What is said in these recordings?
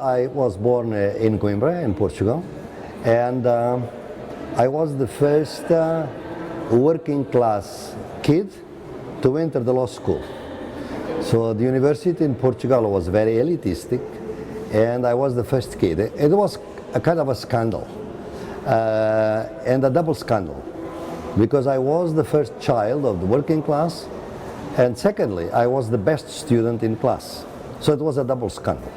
I was born in Coimbra, in Portugal, and I was the first working class kid to enter the law school. So the university in Portugal was very elitistic, and I was the first kid. It was a kind of a scandal, and a double scandal, because I was the first child of the working class, and secondly, I was the best student in class. So it was a double scandal.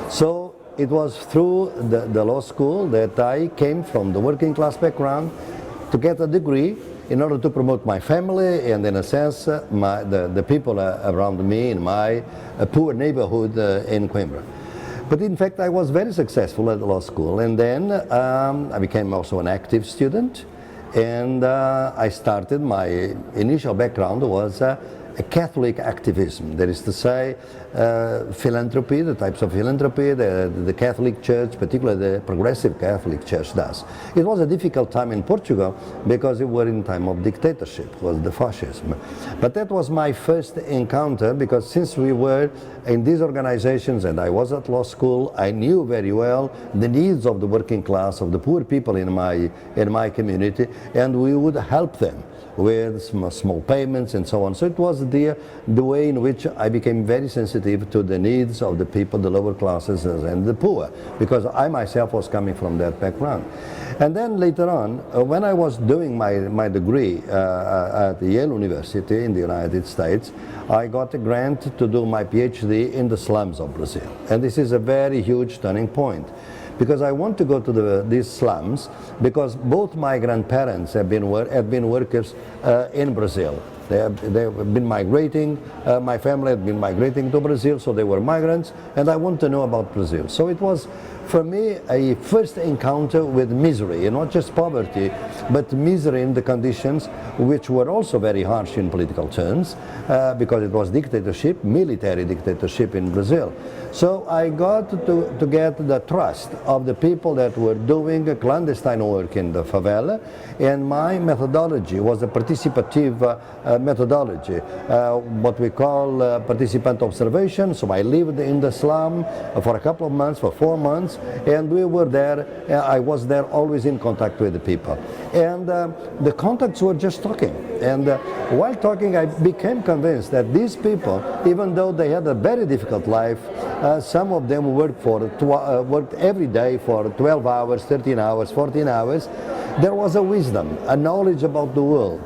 So it was through the law school that I came from the working class background to get a degree in order to promote my family and, in a sense, the people around me in my poor neighborhood in Coimbra. But in fact, I was very successful at the law school, and then I became also an active student, and I started, my initial background was a Catholic activism, that is to say, philanthropy, the types of philanthropy the Catholic Church, particularly the progressive Catholic Church, does. It was a difficult time in Portugal because we were in time of dictatorship, was the fascism. But that was my first encounter, because since we were in these organizations and I was at law school, I knew very well the needs of the working class, of the poor people in my community, and we would help them with small payments and so on. So it was the way in which I became very sensitive to the needs of the people, the lower classes and the poor, because I myself was coming from that background. And then later on, when I was doing my degree at Yale University in the United States, I got a grant to do my PhD in the slums of Brazil. And this is a very huge turning point, because I want to go to these slums because both my grandparents have been workers in Brazil. They have been migrating, my family had been migrating to Brazil, so they were migrants, and I want to know about Brazil. So it was, for me, a first encounter with misery, and not just poverty, but misery in the conditions which were also very harsh in political terms, because it was dictatorship, military dictatorship in Brazil. So I got to get the trust of the people that were doing clandestine work in the favela, and my methodology was a participative methodology, what we call participant observation. So I lived in the slum for a couple of months, for 4 months, and we were there, I was there always in contact with the people. And the contacts were just talking. And while talking, I became convinced that these people, even though they had a very difficult life, some of them worked every day for 12 hours, 13 hours, 14 hours. There was a wisdom, a knowledge about the world.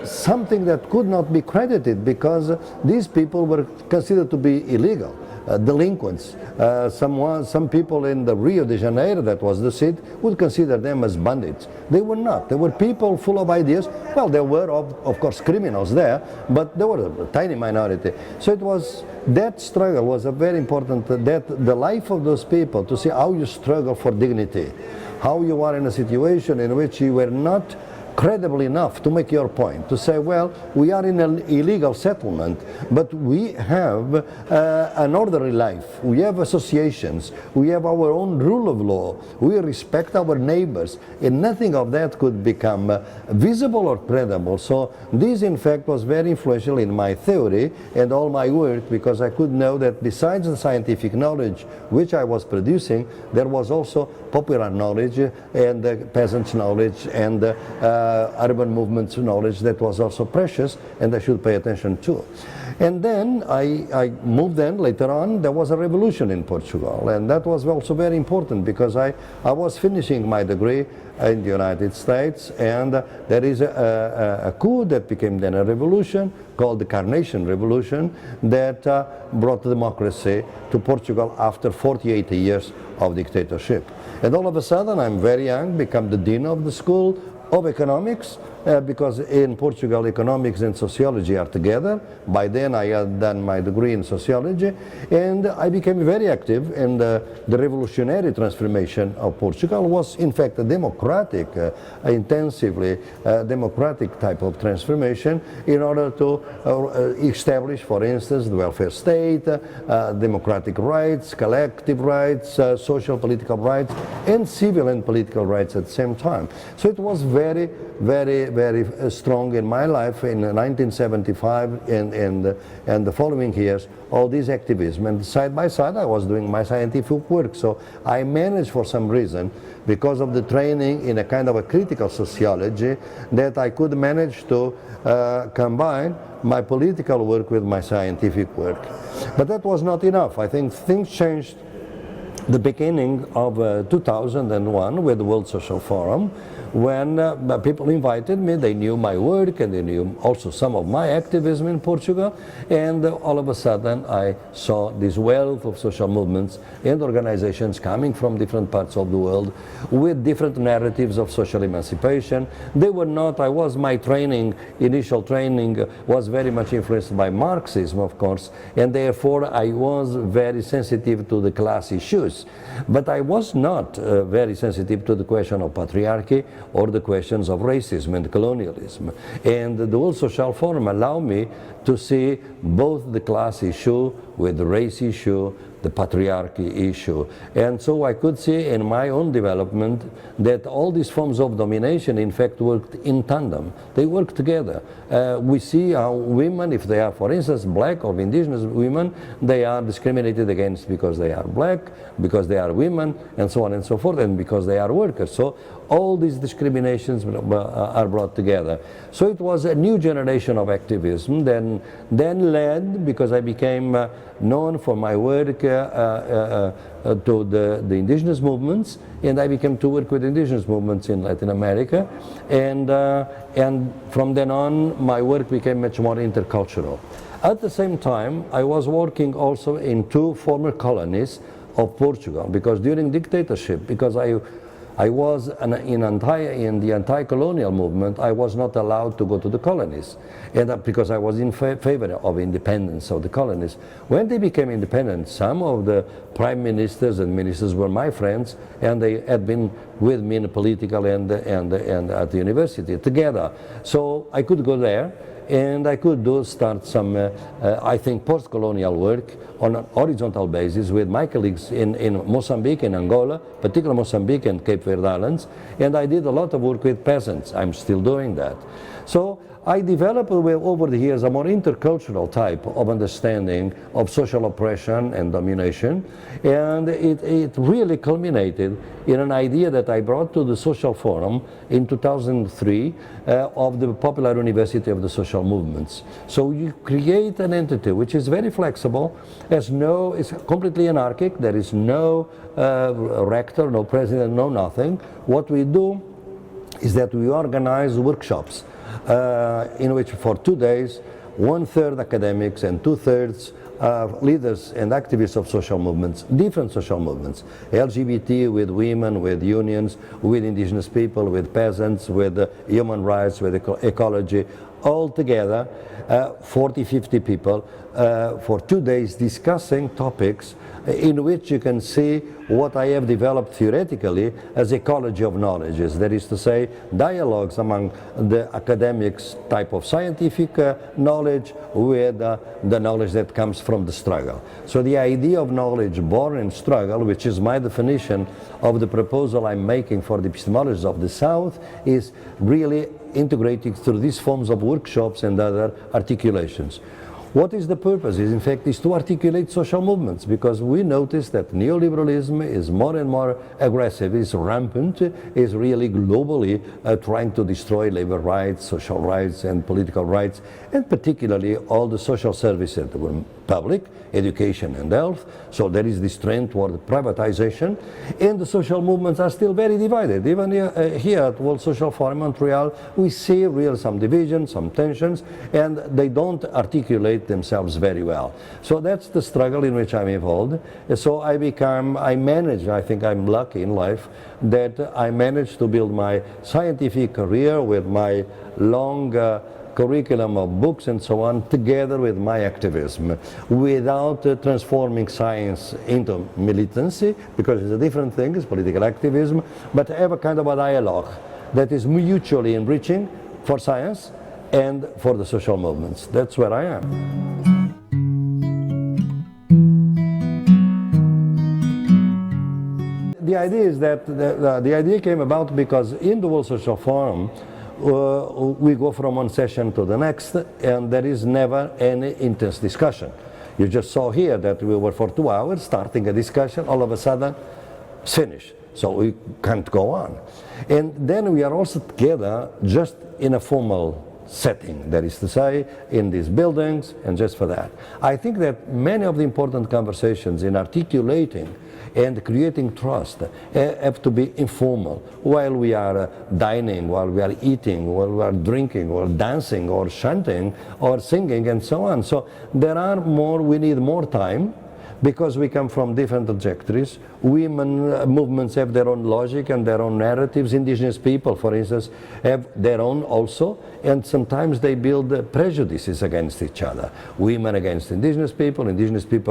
Something that could not be credited, because these people were considered to be illegal, delinquents. Some people in the Rio de Janeiro, that was the city, would consider them as bandits. They were not. They were people full of ideas. Well, there were, of course, criminals there, but they were a tiny minority. So it was, that struggle was a very important, that the life of those people, to see how you struggle for dignity, how you are in a situation in which you were not credible enough to make your point, to say, well, we are in an illegal settlement, but we have an orderly life, we have associations, we have our own rule of law, we respect our neighbors, and nothing of that could become visible or credible. So this, in fact, was very influential in my theory and all my work, because I could know that besides the scientific knowledge which I was producing, there was also popular knowledge and peasants' knowledge and urban movements knowledge that was also precious, and I should pay attention to. And then I moved. Then later on there was a revolution in Portugal, and that was also very important, because I was finishing my degree in the United States, and there is a coup that became then a revolution called the Carnation Revolution that brought democracy to Portugal after 48 years of dictatorship. And all of a sudden, I'm very young, become the dean of the School of Economics, because in Portugal economics and sociology are together. By then I had done my degree in sociology, and I became very active in the revolutionary transformation of Portugal. Was in fact a democratic, intensively democratic type of transformation, in order to establish, for instance, the welfare state, democratic rights, collective rights, social political rights, and civil and political rights at the same time. So it was very, very very strong in my life in 1975 and the following years, all this activism. And side by side, I was doing my scientific work. So I managed for some reason, because of the training in a kind of a critical sociology, that I could manage to combine my political work with my scientific work. But that was not enough. I think things changed the beginning of 2001 with the World Social Forum, when people invited me. They knew my work and they knew also some of my activism in Portugal, and all of a sudden I saw this wealth of social movements and organizations coming from different parts of the world with different narratives of social emancipation. They were not, my training, initial training was very much influenced by Marxism, of course, and therefore I was very sensitive to the class issues. But I was not very sensitive to the question of patriarchy or the questions of racism and colonialism. And the World Social Forum allowed me to see both the class issue with the race issue, the patriarchy issue. And so I could see in my own development that all these forms of domination in fact worked in tandem. They work together. We see how women, if they are, for instance, black or indigenous women, they are discriminated against because they are black, because they are women, and so on and so forth, and because they are workers. So all these discriminations are brought together. So it was a new generation of activism, then led, because I became known for my work to the indigenous movements, and I became to work with indigenous movements in Latin America, and from then on my work became much more intercultural. At the same time, I was working also in two former colonies of Portugal, because during dictatorship, because I was in the anti-colonial movement, I was not allowed to go to the colonies, and because I was in favor of independence of the colonies. When they became independent, some of the prime ministers and ministers were my friends, and they had been with me in the political and at the university together. So I could go there, and I could start some, I think, post-colonial work on an horizontal basis with my colleagues in Mozambique and Angola, particularly Mozambique and Cape Verde Islands, and I did a lot of work with peasants. I'm still doing that. So I developed over the years a more intercultural type of understanding of social oppression and domination, and it really culminated in an idea that I brought to the Social Forum in 2003 of the Popular University of the Social Movements. So you create an entity which is very flexible, it's completely anarchic, there is no rector, no president, no nothing. What we do is that we organize workshops in which for 2 days, 1/3 academics and 2/3 leaders and activists of social movements, different social movements, LGBT, with women, with unions, with indigenous people, with peasants, with human rights, with ecology, all together, 40, 50 people, for 2 days discussing topics in which you can see what I have developed theoretically as ecology of knowledges, that is to say, dialogues among the academics type of scientific knowledge with the knowledge that comes from the struggle. So the idea of knowledge born in struggle, which is my definition of the proposal I'm making for the epistemologists of the South, is really integrated through these forms of workshops and other articulations. What is the purpose? In fact, is to articulate social movements, because we notice that neoliberalism is more and more aggressive, is rampant, is really globally trying to destroy labor rights, social rights, and political rights, and particularly all the social services that were public, education and health. So there is this trend toward privatization, and the social movements are still very divided. Even here at World Social Forum Montreal, we see some divisions, some tensions, and they don't articulate themselves very well. So that's the struggle in which I'm involved. So I manage, I think I'm lucky in life that I managed to build my scientific career with my long curriculum of books and so on, together with my activism, without transforming science into militancy, because it's a different thing, it's political activism, but have a kind of a dialogue that is mutually enriching for science and for the social movements. That's where I am. The idea is that the idea came about because in the World Social Forum we go from one session to the next, and there is never any intense discussion. You just saw here that we were for 2 hours starting a discussion, all of a sudden it's finished. So we can't go on. And then we are also together just in a formal setting, that is to say, in these buildings, and just for that. I think that many of the important conversations in articulating and creating trust have to be informal, while we are dining, while we are eating, while we are drinking, or dancing, or chanting, or singing, and so on. So we need more time, because we come from different trajectories. Women movements have their own logic and their own narratives. Indigenous people, for instance, have their own also, and sometimes they build prejudices against each other. Women against indigenous people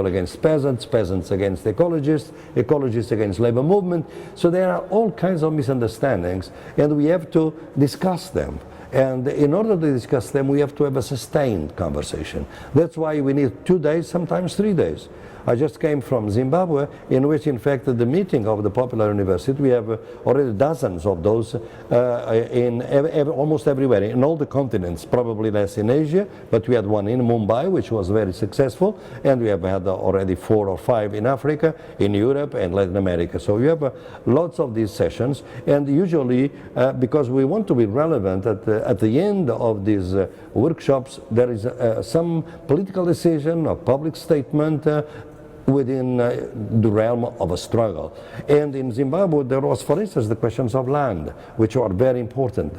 against peasants, peasants against ecologists, ecologists against labor movement. So there are all kinds of misunderstandings, and we have to discuss them. And in order to discuss them, we have to have a sustained conversation. That's why we need 2 days, sometimes 3 days. I just came from Zimbabwe, in which, in fact, the meeting of the Popular University, we have already dozens of those almost everywhere, in all the continents, probably less in Asia, but we had one in Mumbai, which was very successful, and we have had already 4 or 5 in Africa, in Europe, and Latin America. So we have lots of these sessions, and usually, because we want to be relevant, at the end of these workshops, there is some political decision, a public statement, within the realm of a struggle. And in Zimbabwe there was, for instance, the questions of land, which are very important.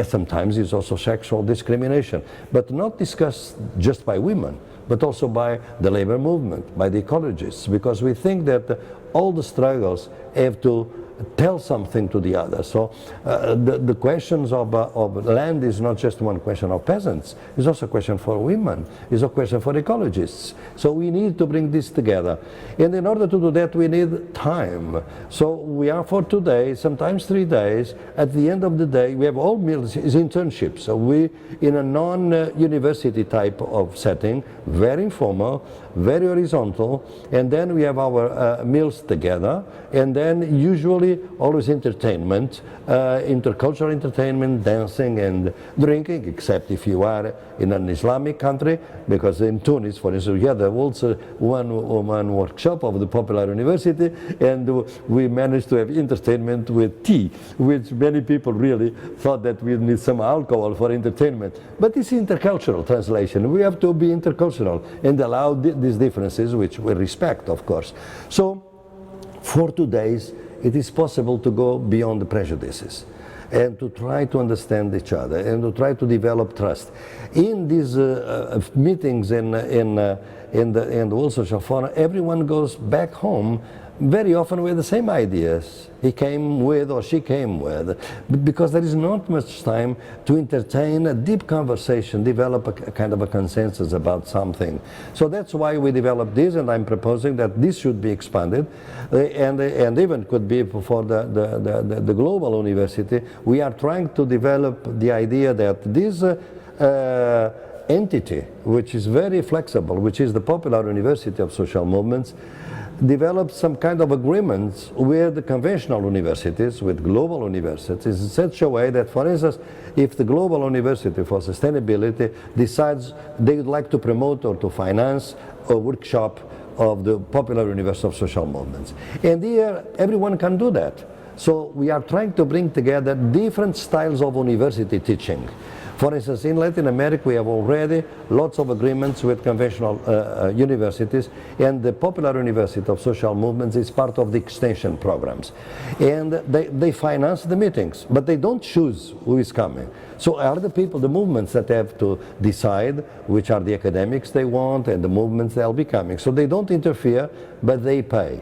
Sometimes it's also sexual discrimination, but not discussed just by women, but also by the labor movement, by the ecologists, because we think that all the struggles have to tell something to the other. So the questions of land is not just one question of peasants, it's also a question for women, it's a question for ecologists. So we need to bring this together. And in order to do that, we need time. So we are for 2 days, sometimes 3 days. At the end of the day, we have all meals, is internships. So we, in a non-university type of setting, very informal, very horizontal, and then we have our meals together, and then usually always entertainment, intercultural entertainment, dancing and drinking, except if you are in an Islamic country, because in Tunis, for instance, we had also one workshop of the Popular University, and we managed to have entertainment with tea, which many people really thought that we need some alcohol for entertainment. But it's intercultural translation. We have to be intercultural and allow these differences, which we respect, of course. So for 2 days, it is possible to go beyond the prejudices and to try to understand each other and to try to develop trust. In these meetings in the World Social Forum, everyone goes back home very often with the same ideas he came with or she came with, because there is not much time to entertain a deep conversation, develop a kind of a consensus about something. So that's why we developed this, and I'm proposing that this should be expanded, and even could be for the global university. We are trying to develop the idea that this entity, which is very flexible, which is the Popular University of Social Movements, develop some kind of agreements with the conventional universities, with global universities, in such a way that, for instance, if the Global University for Sustainability decides they would like to promote or to finance a workshop of the Popular University of Social Movements. And here, everyone can do that. So we are trying to bring together different styles of university teaching. For instance, in Latin America, we have already lots of agreements with conventional universities, and the Popular University of Social Movements is part of the extension programs. And they finance the meetings, but they don't choose who is coming. So are the people, the movements, that have to decide which are the academics they want and the movements they'll be coming. So they don't interfere, but they pay.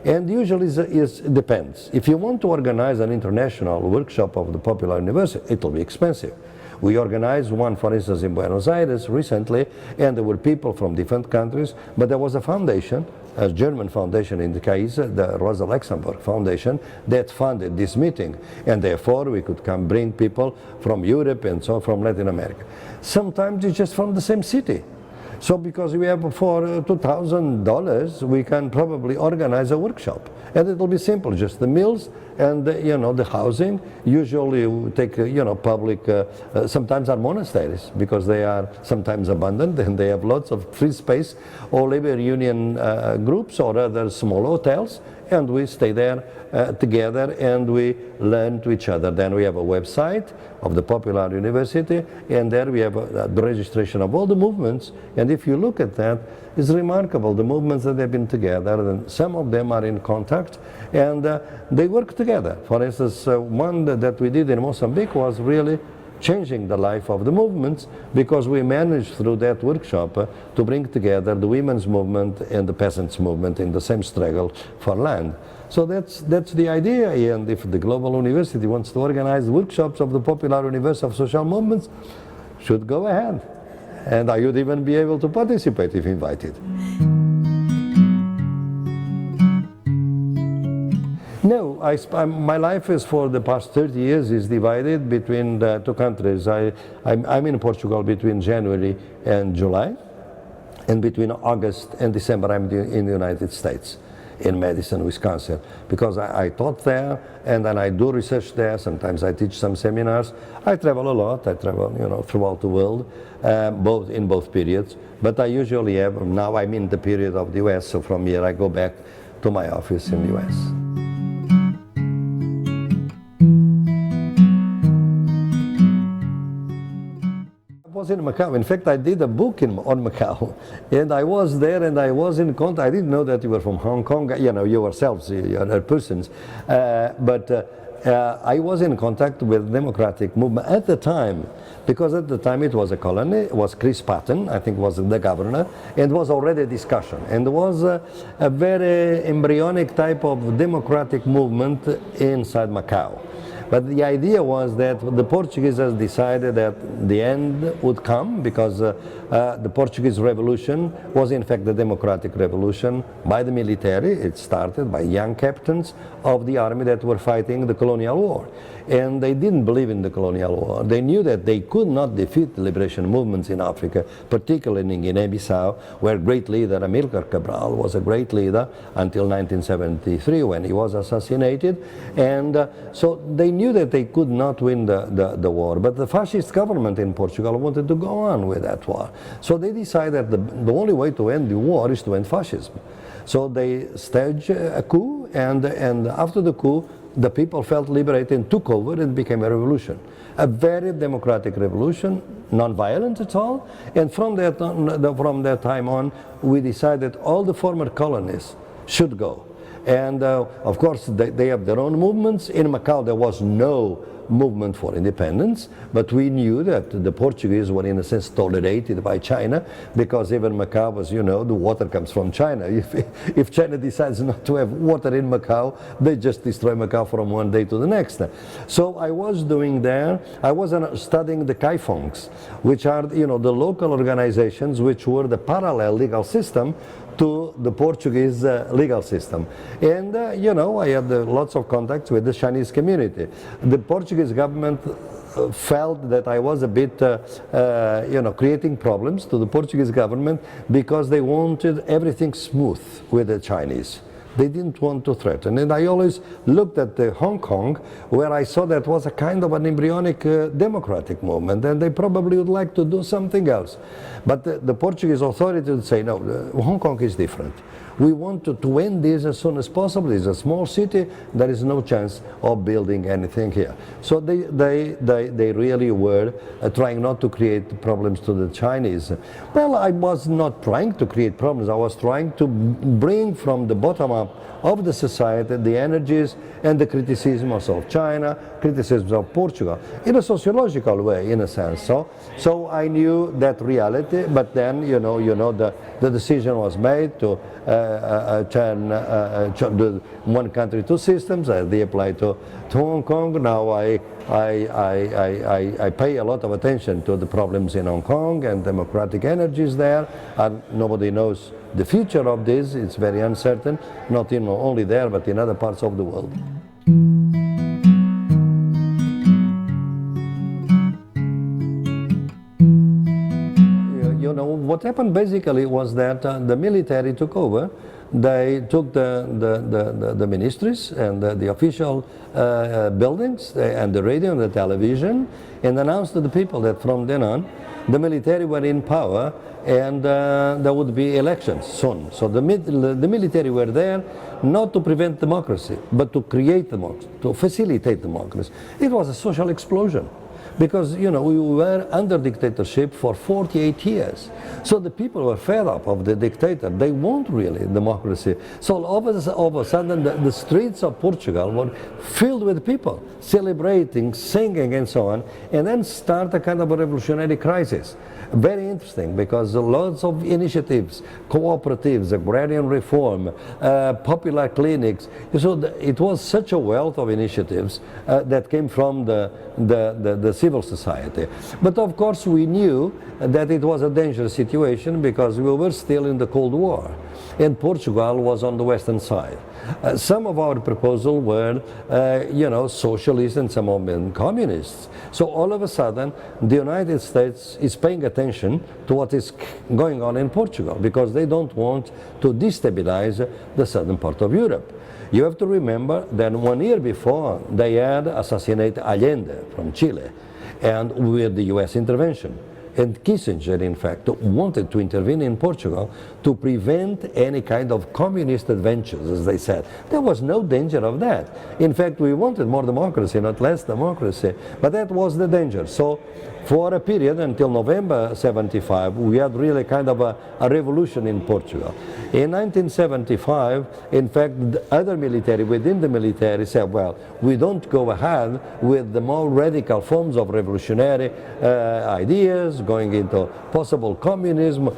And usually it depends. If you want to organize an international workshop of the Popular University, it will be expensive. We organized one, for instance, in Buenos Aires recently, and there were people from different countries, but there was a foundation, a German foundation in the case, the Rosa Luxemburg Foundation, that funded this meeting, and therefore we could come bring people from Europe and so from Latin America. Sometimes it's just from the same city. So because we have for $2,000, we can probably organize a workshop. And it will be simple, just the meals and the housing. Usually we take public, sometimes are monasteries because they are sometimes abandoned and they have lots of free space, or labor union groups or other small hotels, and we stay there together and we learn to each other. Then we have a website of the Popular University, and there we have the registration of all the movements. And if you look at that, it's remarkable, the movements that have been together, and some of them are in contact, and they work together. For instance, one that we did in Mozambique was really changing the life of the movements, because we managed through that workshop to bring together the women's movement and the peasants' movement in the same struggle for land. So that's the idea, and if the Global University wants to organize workshops of the Popular Universe of Social Movements, should go ahead. And I would even be able to participate if invited. No, my life is, for the past 30 years, is divided between the two countries. I'm in Portugal between January and July, and between August and December I'm in the United States, in Madison, Wisconsin, because I taught there, and then I do research there. Sometimes I teach some seminars. I travel a lot. I travel, throughout the world, in both periods. But I usually have, now I'm in the period of the U.S., so from here I go back to my office in the U.S. I was in Macau. In fact, I did a book on Macau, and I was there, and I was in contact. I didn't know that you were from Hong Kong. You yourselves, you're persons, but I was in contact with the democratic movement at the time, because at the time it was a colony. It was Chris Patton, I think, was the governor, and was already a discussion, and there was a very embryonic type of democratic movement inside Macau. But the idea was that the Portuguese has decided that the end would come, because the Portuguese Revolution was in fact the democratic revolution by the military. It started by young captains of the army that were fighting the colonial war. And they didn't believe in the colonial war. They knew that they could not defeat the liberation movements in Africa, particularly in Guinea-Bissau, where great leader Amílcar Cabral was a great leader until 1973, when he was assassinated. And so they knew that they could not win the war. But the fascist government in Portugal wanted to go on with that war. So they decided that the only way to end the war is to end fascism. So they staged a coup, and after the coup, the people felt liberated and took over, and became a revolution. A very democratic revolution, non-violent at all. And from that time on, we decided all the former colonies should go. And of course, they have their own movements. In Macau, there was no movement for independence, but we knew that the Portuguese were in a sense tolerated by China, because even Macau was, the water comes from China. If China decides not to have water in Macau, they just destroy Macau from one day to the next. So I was doing there, I was studying the Caifongs, which are, the local organizations which were the parallel legal system to the Portuguese legal system. And, I had lots of contacts with the Chinese community. The Portuguese government felt that I was a bit, creating problems to the Portuguese government, because they wanted everything smooth with the Chinese. They didn't want to threaten. And I always looked at the Hong Kong, where I saw that was a kind of an embryonic democratic movement, and they probably would like to do something else. But the Portuguese authorities would say, no, Hong Kong is different. We want to end this as soon as possible. It's a small city. There is no chance of building anything here. So they really were trying not to create problems to the Chinese. Well, I was not trying to create problems. I was trying to bring from the bottom up of the society the energies and the criticisms of China, criticisms of Portugal, in a sociological way, in a sense. So I knew that reality, but then, the decision was made to turn the one country, two systems. They apply to Hong Kong. Now I pay a lot of attention to the problems in Hong Kong and democratic energies there, and nobody knows the future of this. It's very uncertain, not only there, but in other parts of the world. what happened basically was that the military took over. They took the ministries and the official buildings and the radio and the television, and announced to the people that from then on the military were in power, and there would be elections soon. So the military were there not to prevent democracy, but to create democracy, to facilitate democracy. It was a social explosion, because we were under dictatorship for 48 years. So the people were fed up of the dictator. They want really democracy. So all of a sudden the streets of Portugal were filled with people celebrating, singing and so on, and then start a kind of a revolutionary crisis. Very interesting, because lots of initiatives, cooperatives, agrarian reform, popular clinics. So it was such a wealth of initiatives that came from the civil society. But of course we knew that it was a dangerous situation, because we were still in the Cold War, and Portugal was on the western side. Some of our proposals were, socialist, and some of them communists. So all of a sudden, the United States is paying attention to what is going on in Portugal, because they don't want to destabilize the southern part of Europe. You have to remember that 1 year before, they had assassinated Allende from Chile, and with the US intervention. And Kissinger, in fact, wanted to intervene in Portugal to prevent any kind of communist adventures, as they said. There was no danger of that. In fact, we wanted more democracy, not less democracy. But that was the danger. So for a period until November 75, we had really kind of a revolution in Portugal. In 1975, in fact, the other military within the military said, well, we don't go ahead with the more radical forms of revolutionary ideas, going into possible communism.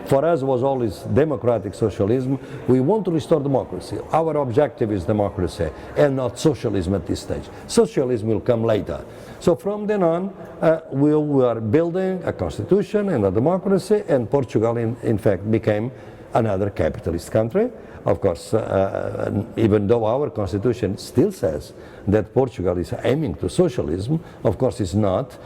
For us was always democratic socialism. We want to restore democracy. Our objective is democracy and not socialism at this stage. Socialism will come later. So from then on, we were building a constitution and a democracy, and Portugal in fact became another capitalist country. Of course, even though our constitution still says that Portugal is aiming to socialism, of course it's not.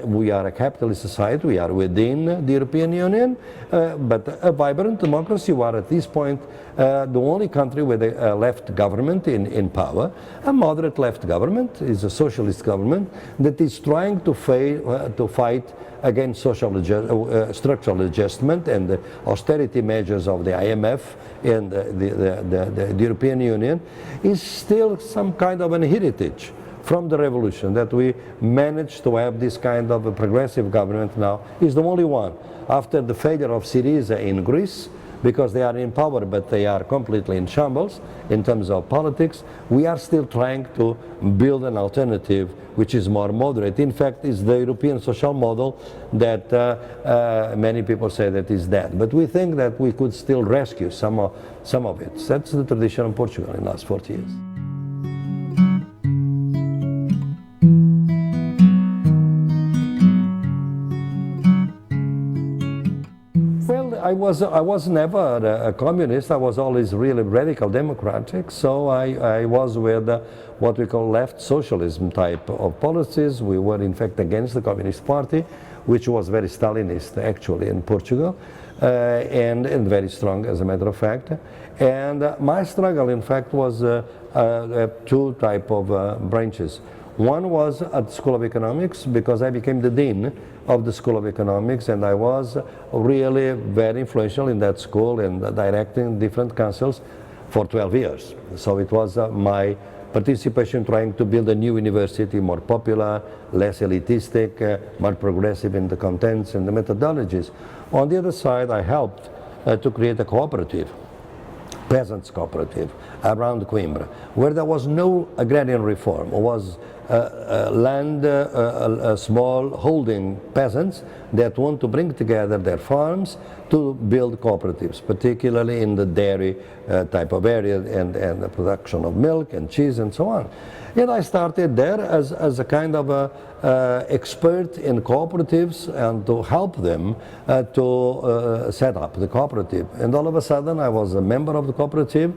We are a capitalist society, we are within the European Union, but a vibrant democracy. We are at this point the only country with a left government in power. A moderate left government is a socialist government that is trying to fight against structural adjustment and the austerity measures of the IMF and the European Union. Is still some kind of an heritage from the revolution, that we managed to have this kind of a progressive government now. Is the only one. After the failure of Syriza in Greece, because they are in power but they are completely in shambles in terms of politics, we are still trying to build an alternative which is more moderate. In fact, it's the European social model that many people say that is dead. But we think that we could still rescue some of it. That's the tradition of Portugal in the last 40 years. I was never a communist. I was always really radical democratic. So I was with what we call left socialism type of policies. We were in fact against the Communist Party, which was very Stalinist actually in Portugal, and very strong as a matter of fact. And my struggle in fact was two type of branches. One was at the School of Economics, because I became the dean of the School of Economics, and I was really very influential in that school and directing different councils for 12 years. So it was my participation trying to build a new university, more popular, less elitistic, more progressive in the contents and the methodologies. On the other side, I helped to create a cooperative, peasants cooperative around Coimbra, where there was no agrarian reform. It was small holding peasants that want to bring together their farms to build cooperatives, particularly in the dairy type of area and the production of milk and cheese and so on. And I started there as a kind of expert in cooperatives and to help them to set up the cooperative. And all of a sudden I was a member of the cooperative.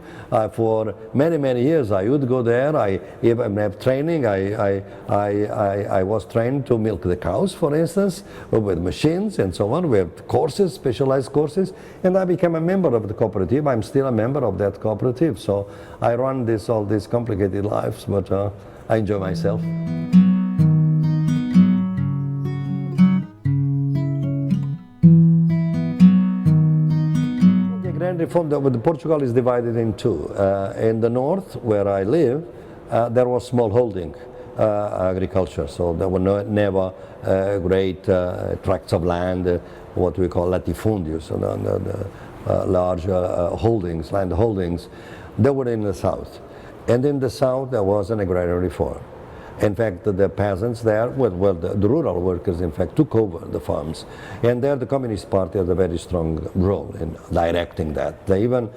For many years I would go there. I even have training. I I was trained to milk the cows, for instance, with machines and so on. We have courses, specialized courses, and I became a member of the cooperative. I'm still a member of that cooperative. So I run all these complicated lives, but I enjoy myself. Reform that Portugal is divided in two. In the north, where I live, there was small holding agriculture, so there were never great tracts of land, what we call latifundios, so the large holdings, land holdings. They were in the south. And in the south, there was an agrarian reform. In fact, the peasants there, well, the rural workers, in fact, took over the farms. And there the Communist Party has a very strong role in directing that. They even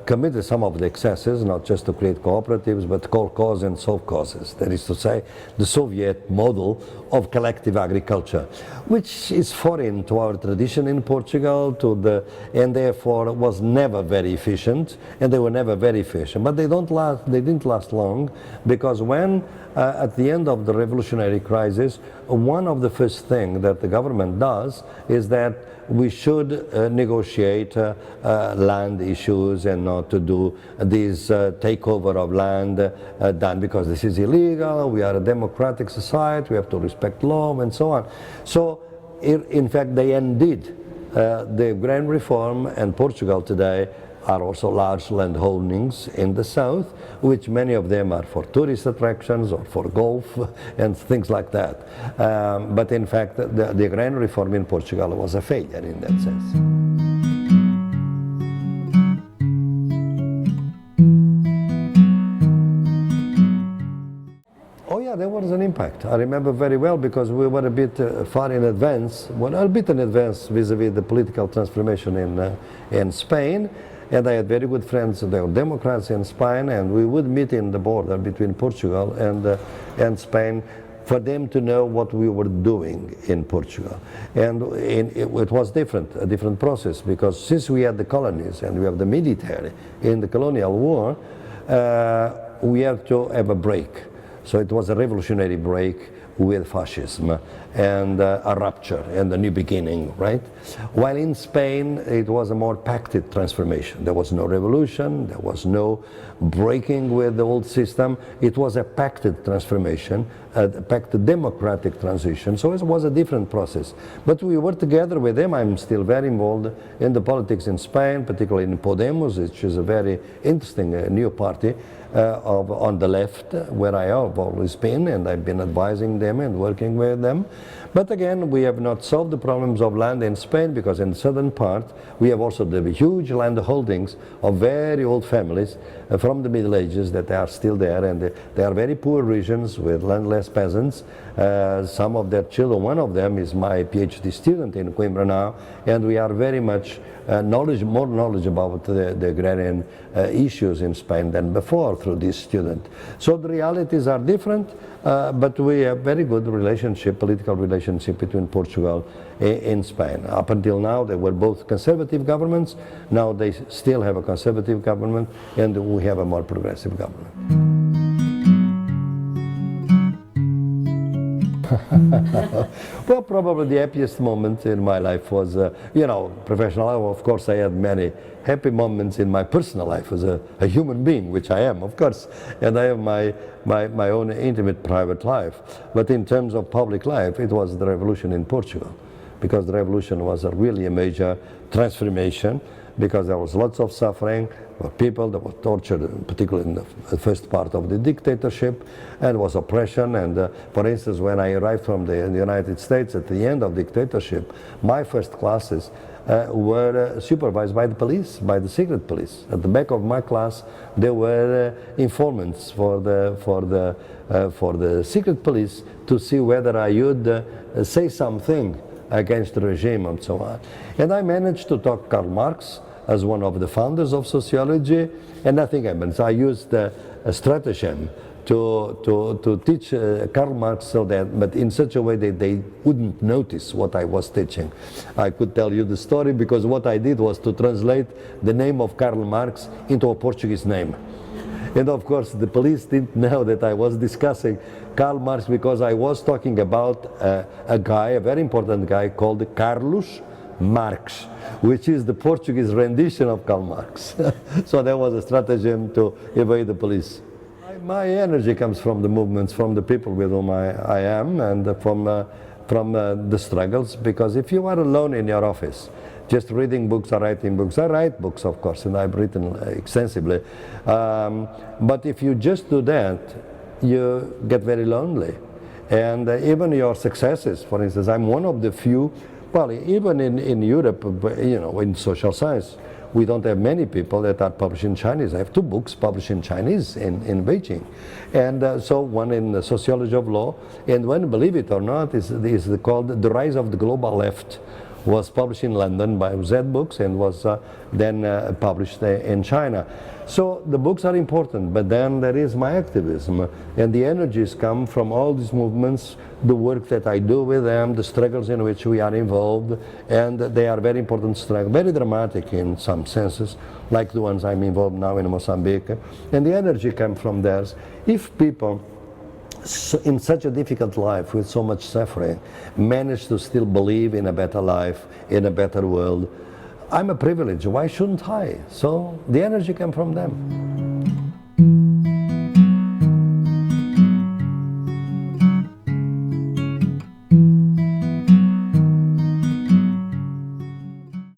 committed some of the excesses, not just to create cooperatives, but kolkhoz and sovkhozes. That is to say, the Soviet model of collective agriculture, which is foreign to our tradition in Portugal, and therefore was never very efficient, and they were never very efficient. But they didn't last long, because when at the end of the revolutionary crisis, one of the first things that the government does is that we should negotiate land issues and not to do this takeover of land done because this is illegal, we are a democratic society, we have to respect law and so on. So in fact they ended the grand reform, and Portugal today are also large land holdings in the south, which many of them are for tourist attractions or for golf and things like that. But in fact, the agrarian reform in Portugal was a failure in that sense. Oh yeah, there was an impact. I remember very well because we were a bit far in advance, a bit in advance vis-a-vis the political transformation in Spain. And I had very good friends, they were Democrats in Spain, and we would meet in the border between Portugal and Spain for them to know what we were doing in Portugal. And it was different, a different process, because since we had the colonies and we have the military in the colonial war, we had to have a break. So it was a revolutionary break with fascism and a rupture and a new beginning, right? While in Spain it was a more pacted transformation. There was no revolution, there was no breaking with the old system. It was a pacted transformation, a pacted democratic transition. So it was a different process. But we were together with them. I'm still very involved in the politics in Spain, particularly in Podemos, which is a very interesting new party. On the left, where I have always been, and I've been advising them and working with them. But again, we have not solved the problems of land in Spain, because in the southern part we have also the huge land holdings of very old families from the Middle Ages that are still there, and they are very poor regions with landless peasants. Some of their children, one of them is my PhD student in Coimbra now, and we are very much more knowledge about the agrarian issues in Spain than before through this student. So the realities are different, but we have very good relationship, political relationship between Portugal and Spain. Up until now they were both conservative governments. Now they still have a conservative government, and we have a more progressive government. Well, probably the happiest moment in my life was, professional life. Of course, I had many happy moments in my personal life as a human being, which I am, of course, and I have my own intimate private life. But in terms of public life, it was the revolution in Portugal, because the revolution was really a major transformation, because there was lots of suffering, people that were tortured, particularly in the first part of the dictatorship, and was oppression. And for instance, when I arrived from the United States at the end of dictatorship, my first classes were supervised by the police, by the secret police. At the back of my class, there were informants for the secret police to see whether I would say something against the regime and so on. And I managed to talk Karl Marx as one of the founders of sociology, and nothing happens. I used a stratagem to teach Karl Marx, so that, but in such a way that they wouldn't notice what I was teaching. I could tell you the story, because what I did was to translate the name of Karl Marx into a Portuguese name. And of course, the police didn't know that I was discussing Karl Marx because I was talking about a guy, a very important guy called Carlos Marx, which is the Portuguese rendition of Karl Marx. So that was a stratagem to evade the police. My energy comes from the movements, from the people with whom I am, and from the struggles, because if you are alone in your office, just reading books or writing books, I write books, of course, and I've written extensively, but if you just do that, you get very lonely. And even your successes, for instance, I'm one of the few, well, even in Europe, you know, in social science, we don't have many people that are published in Chinese. I have 2 books published in Chinese in Beijing. And so one in the Sociology of Law, and one, believe it or not, is called The Rise of the Global Left, was published in London by Z Books and was then published in China. So the books are important, but then there is my activism, and the energies come from all these movements, the work that I do with them, the struggles in which we are involved, and they are very important struggles, very dramatic in some senses, like the ones I'm involved now in Mozambique, and the energy comes from theirs. If people in such a difficult life with so much suffering manage to still believe in a better life, in a better world, I'm a privilege, why shouldn't I? So the energy comes from them.